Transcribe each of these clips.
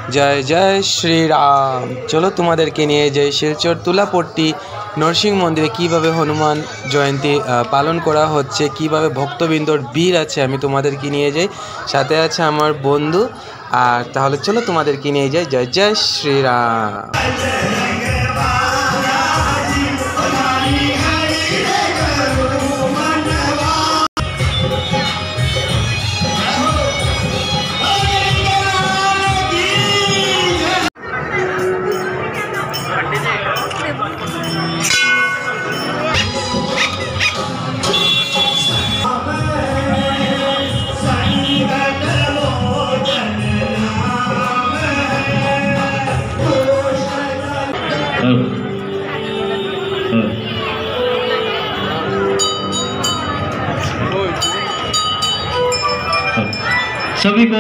जय जय श्री राम। चलो तुम्हादेरके निये जाई शिलचर तुलापट्टी नरसिंह मंदिरे किभाबे हनुमान जयंती पालन करा होच्छे, किभाबे भक्तबिंदर भीड़ आछे आमि तुम्हादेरके निये जाई, साथे आछे आमार बंधु। आर ताहले चलो तुम्हादेरके निये जाई। जय जय श्री राम। सभी को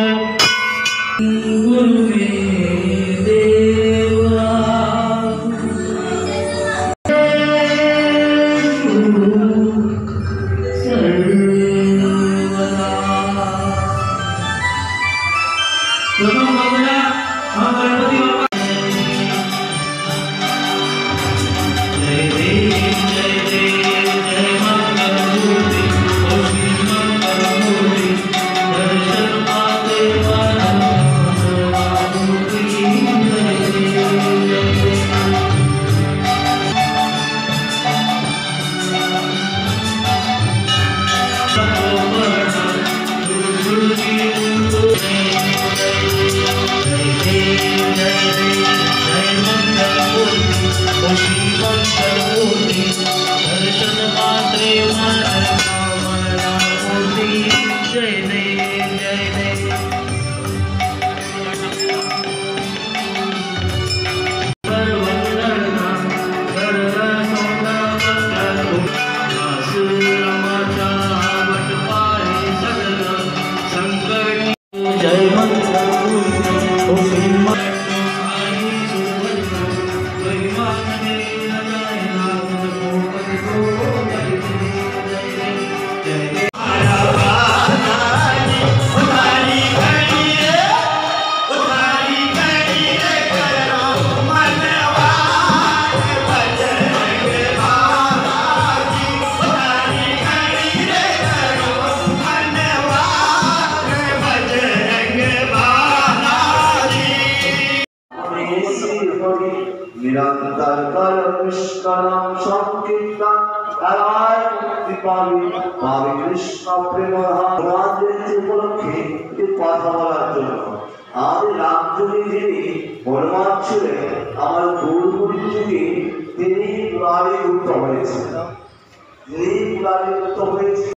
निरंतर कर निष्कलम संकीर्तन आय मुक्ति पावी पावी कृष्ण प्रेम राजेश उपलक्षे ये কথা বলার জন্য আমাদের রামচন্দ্র যিনি হনুমান ছিলেন আমার পূর্বপুরুষ যুগে তিনি পুরাণে উত্তম হয়েছেন।